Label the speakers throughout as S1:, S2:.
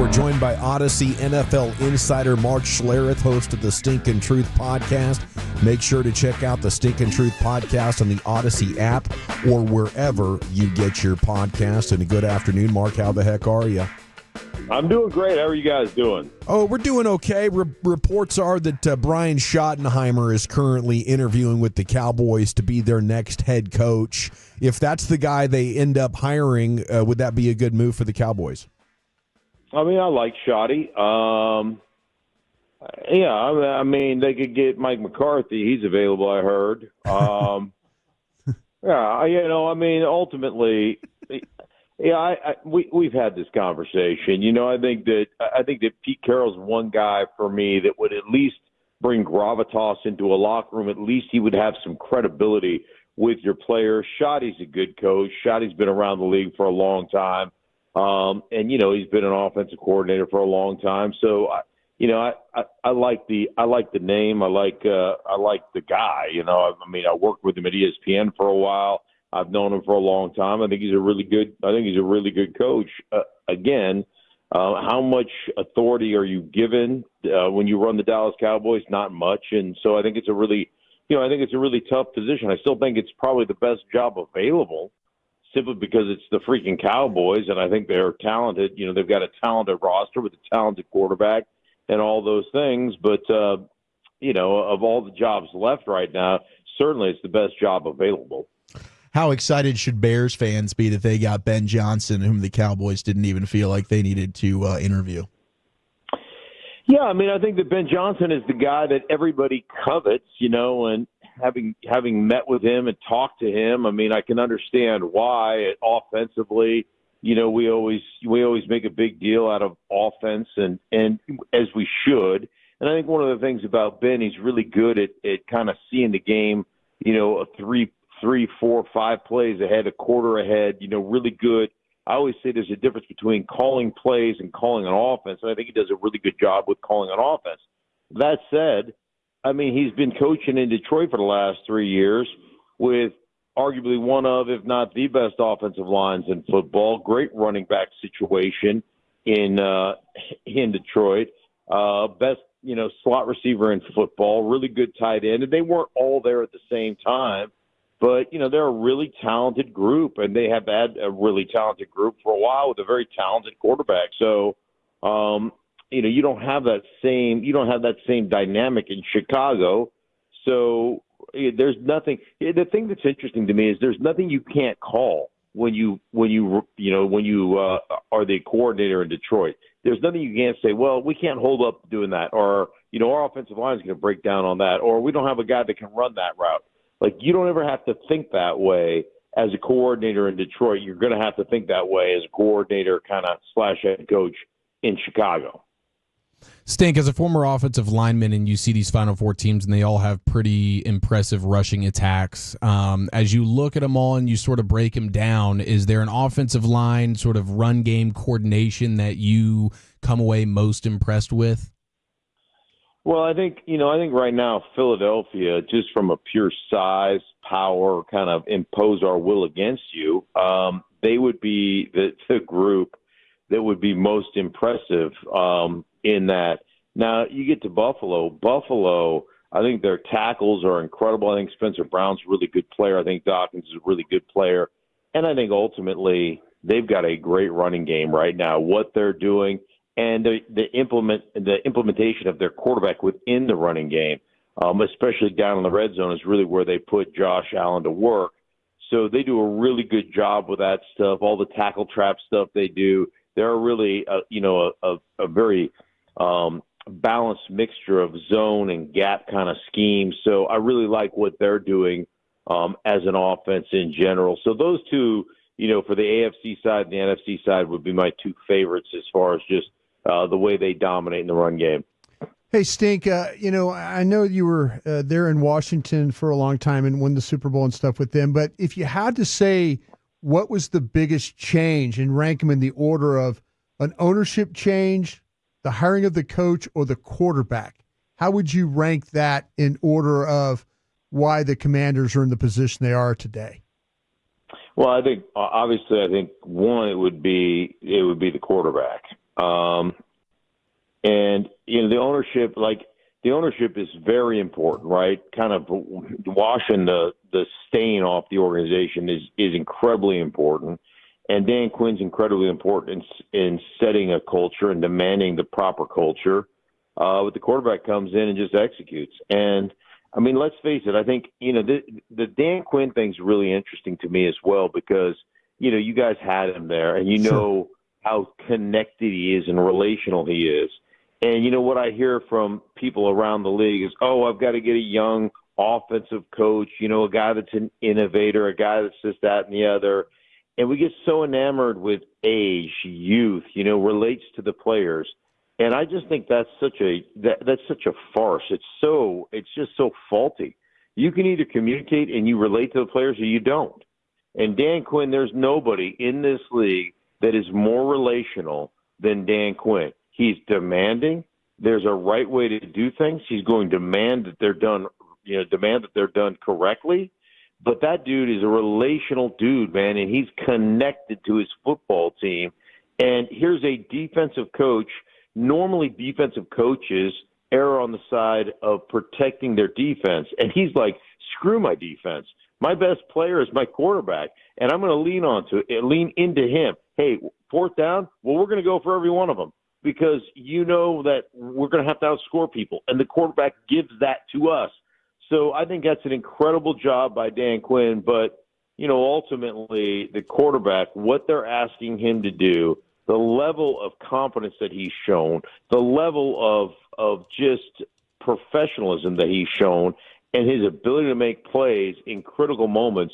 S1: We're joined by Odyssey NFL insider Mark Schlereth, host of the Stinkin' Truth podcast. Make sure to check out the Stinkin' Truth podcast on the Odyssey app or wherever you get your podcast. And a good afternoon, Mark. How the heck are you?
S2: I'm doing great. How are you guys doing?
S1: Oh, we're doing okay. Reports are that Brian Schottenheimer is currently interviewing with the Cowboys to be their next head coach. If that's the guy they end up hiring, would that be a good move for the Cowboys?
S2: I mean, I like Schotty. Yeah, I mean, they could get Mike McCarthy. He's available, I heard. Yeah, you know, I mean, ultimately, yeah, we've had this conversation. You know, I think that Pete Carroll's one guy for me that would at least bring gravitas into a locker room. At least he would have some credibility with your players. Schotty's a good coach. Schotty's been around the league for a long time. And, you know, he's been an offensive coordinator for a long time. So, you know, I like the name. I like the guy. You know, I mean, I worked with him at ESPN for a while. I've known him for a long time. I think he's a really good coach. Again, how much authority are you given when you run the Dallas Cowboys? Not much. And so I think it's a really tough position. I still think it's probably the best job available, simply because it's the freaking Cowboys, and I think they're talented. You know, they've got a talented roster with a talented quarterback and all those things. But, you know, of all the jobs left right now, certainly it's the best job available.
S3: How excited should Bears fans be that they got Ben Johnson, whom the Cowboys didn't even feel like they needed to interview?
S2: Yeah, I mean, I think that Ben Johnson is the guy that everybody covets, you know, and having met with him and talked to him, I mean, I can understand why offensively, you know, we always make a big deal out of offense and as we should. And I think one of the things about Ben, he's really good at kind of seeing the game, you know, a 3, 4, 5 plays ahead, a quarter ahead, you know, really good. I always say there's a difference between calling plays and calling an offense, and I think he does a really good job with calling an offense. That said, I mean, he's been coaching in Detroit for the last 3 years with arguably one of, if not the best offensive lines in football. Great running back situation in Detroit. Best, you know, slot receiver in football. Really good tight end. And they weren't all there at the same time. But, you know, they're a really talented group, and they have had a really talented group for a while with a very talented quarterback. So, you know, you don't have that same dynamic in Chicago. So there's nothing. The thing that's interesting to me is there's nothing you can't call when you are the coordinator in Detroit. There's nothing you can't say, well, we can't hold up doing that, or, you know, our offensive line is going to break down on that, or we don't have a guy that can run that route. Like, you don't ever have to think that way as a coordinator in Detroit. You're going to have to think that way as a coordinator kind of / head coach in Chicago.
S4: Stink, as a former offensive lineman, and you see these Final Four teams, and they all have pretty impressive rushing attacks. As you look at them all and you sort of break them down, is there an offensive line sort of run game coordination that you come away most impressed with?
S2: Well, I think right now Philadelphia, just from a pure size, power, kind of impose our will against you, they would be the group that would be most impressive in that. Now, you get to Buffalo. Buffalo, I think their tackles are incredible. I think Spencer Brown's a really good player. I think Dawkins is a really good player. And I think ultimately they've got a great running game right now. What they're doing and the implementation of their quarterback within the running game, especially down in the red zone, is really where they put Josh Allen to work. So they do a really good job with that stuff. All the tackle trap stuff they do, they're really a very balanced mixture of zone and gap kind of schemes. So I really like what they're doing as an offense in general. So those two, you know, for the AFC side and the NFC side would be my two favorites as far as just the way they dominate in the run game.
S5: Hey, Stink, you know, I know you were there in Washington for a long time and won the Super Bowl and stuff with them, but if you had to say what was the biggest change and rank them in the order of an ownership change, the hiring of the coach, or the quarterback, how would you rank that in order of why the Commanders are in the position they are today?
S2: Well, I think one, it would be the quarterback. And the ownership is very important, right? Kind of washing the stain off the organization is incredibly important. And Dan Quinn's incredibly important in setting a culture and demanding the proper culture. But the quarterback comes in and just executes. And, I mean, let's face it, I think, the Dan Quinn thing's really interesting to me as well because, you guys had him there and know how connected he is and relational he is. And what I hear from people around the league is, I've got to get a young offensive coach, a guy that's an innovator, a guy that's this, that, and the other. And we get so enamored with age, youth, relates to the players. And I just think that's such a farce. It's just so faulty. You can either communicate and you relate to the players or you don't. And Dan Quinn, there's nobody in this league that is more relational than Dan Quinn. He's demanding. There's a right way to do things. He's going to demand that they're done correctly. But that dude is a relational dude, man, and he's connected to his football team. And here's a defensive coach. Normally defensive coaches err on the side of protecting their defense. And he's like, screw my defense. My best player is my quarterback, and I'm going to lean into him. Hey, fourth down, well, we're going to go for every one of them because that we're going to have to outscore people, and the quarterback gives that to us. So I think that's an incredible job by Dan Quinn, but, ultimately the quarterback, what they're asking him to do, the level of competence that he's shown, the level of just professionalism that he's shown, and his ability to make plays in critical moments,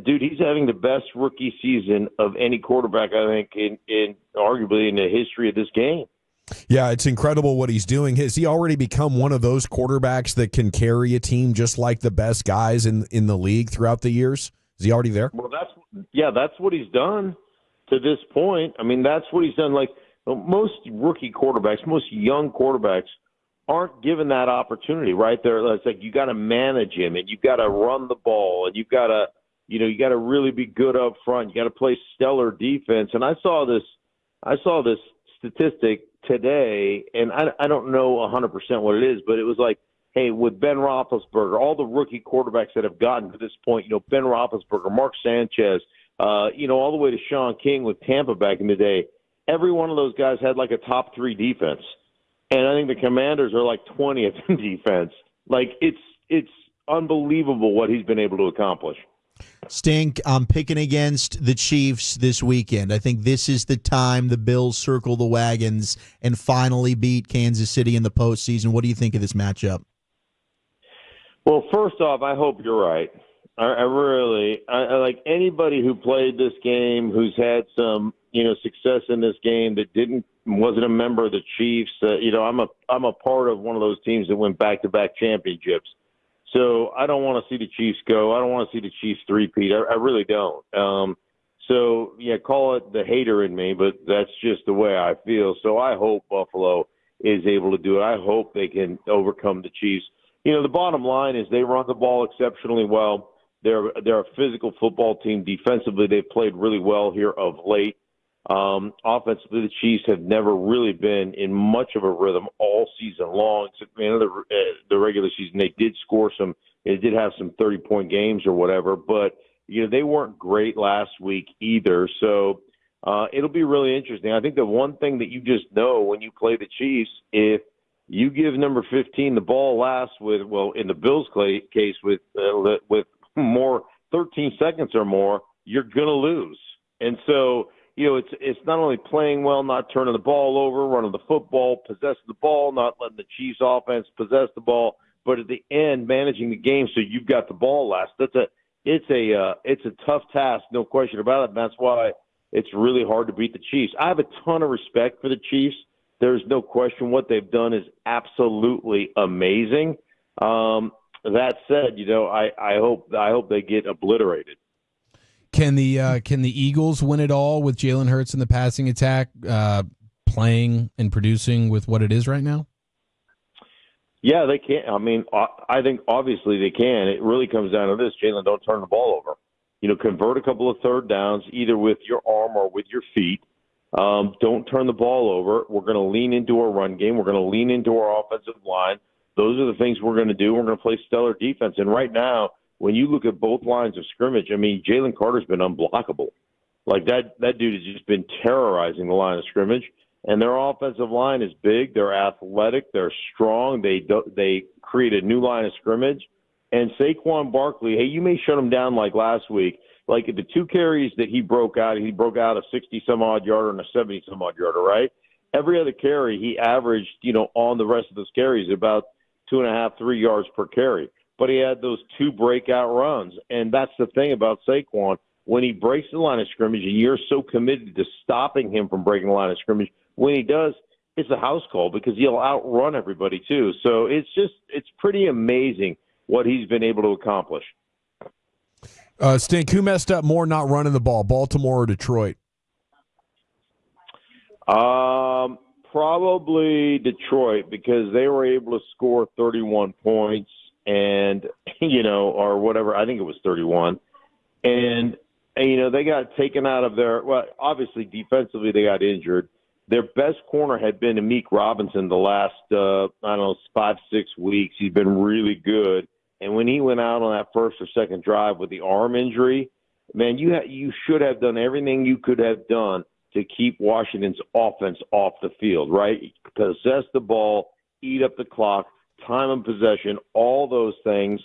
S2: dude, he's having the best rookie season of any quarterback, I think, in arguably in the history of this game.
S1: Yeah, it's incredible what he's doing. Has he already become one of those quarterbacks that can carry a team just like the best guys in the league throughout the years? Is he already there?
S2: Well, that's what he's done to this point. I mean, that's what he's done. Like most rookie quarterbacks, most young quarterbacks aren't given that opportunity, right? It's like you got to manage him, and you've got to run the ball, and you've got to, you got to really be good up front. You got to play stellar defense. And I saw this statistic today, and I don't know 100% what it is, but it was like, hey, with Ben Roethlisberger, all the rookie quarterbacks that have gotten to this point, Ben Roethlisberger, Mark Sanchez, all the way to Sean King with Tampa back in the day, every one of those guys had like a top 3 defense. And I think the Commanders are like 20th in defense. Like it's unbelievable what he's been able to accomplish.
S3: Stink, I'm picking against the Chiefs this weekend. I think this is the time the Bills circle the wagons and finally beat Kansas City in the postseason. What do you think of this matchup?
S2: Well, first off, I hope you're right. I really like anybody who played this game, who's had some, success in this game that wasn't a member of the Chiefs. I'm a part of one of those teams that went back-to-back championships. So I don't want to see the Chiefs go. I don't want to see the Chiefs three-peat. I really don't. So, call it the hater in me, but that's just the way I feel. So I hope Buffalo is able to do it. I hope they can overcome the Chiefs. The bottom line is they run the ball exceptionally well. They're a physical football team. Defensively, they've played really well here of late. Offensively, the Chiefs have never really been in much of a rhythm all season long. Except the regular season, they did score some. They did have some 30-point games or whatever, but they weren't great last week either. So it'll be really interesting. I think the one thing that you just know when you play the Chiefs, if you give number 15 the ball last with, well, in the Bills' case with more 13 seconds or more, you're gonna lose. And so, it's not only playing well, not turning the ball over, running the football, possessing the ball, not letting the Chiefs offense possess the ball, but at the end, managing the game so you've got the ball last. It's a tough task, no question about it. And that's why it's really hard to beat the Chiefs. I have a ton of respect for the Chiefs. There's no question what they've done is absolutely amazing. That said, I hope they get obliterated.
S4: Can the Eagles win it all with Jalen Hurts in the passing attack, playing and producing with what it is right now?
S2: Yeah, they can. I mean, I think obviously they can. It really comes down to this: Jalen, don't turn the ball over. Convert a couple of third downs either with your arm or with your feet. Don't turn the ball over. We're going to lean into our run game. We're going to lean into our offensive line. Those are the things we're going to do. We're going to play stellar defense. And right now, when you look at both lines of scrimmage, I mean, Jalen Carter's been unblockable. Like that dude has just been terrorizing the line of scrimmage. And their offensive line is big. They're athletic. They're strong. They create a new line of scrimmage. And Saquon Barkley, hey, you may shut him down like last week. Like the 2 carries that he broke out a 60-some-odd yarder and a 70-some-odd yarder, right? Every other carry, he averaged, on the rest of those carries about 2.5, 3 yards per carry. But he had those 2 breakout runs. And that's the thing about Saquon. When he breaks the line of scrimmage, and you're so committed to stopping him from breaking the line of scrimmage, when he does, it's a house call because he'll outrun everybody too. So it's pretty amazing what he's been able to accomplish.
S1: Stink, who messed up more not running the ball, Baltimore or Detroit?
S2: Probably Detroit, because they were able to score 31 points and, or whatever. I think it was 31. And they got taken out of obviously defensively they got injured. Their best corner had been Amik Robinson the last, 5-6 weeks. He's been really good. And when he went out on that first or second drive with the arm injury, man, you should have done everything you could have done to keep Washington's offense off the field, right? Possess the ball, eat up the clock, time of possession, all those things,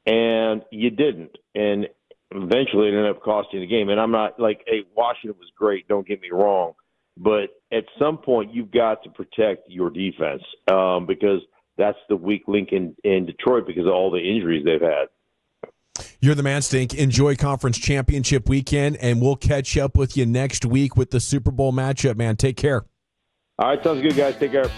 S2: and you didn't. And eventually it ended up costing the game. And I'm not like, hey, Washington was great, don't get me wrong. But at some point you've got to protect your defense because that's the weak link in Detroit because of all the injuries they've had.
S1: You're the man, Stink. Enjoy conference championship weekend, and we'll catch up with you next week with the Super Bowl matchup, man. Take care.
S2: All right, sounds good, guys. Take care.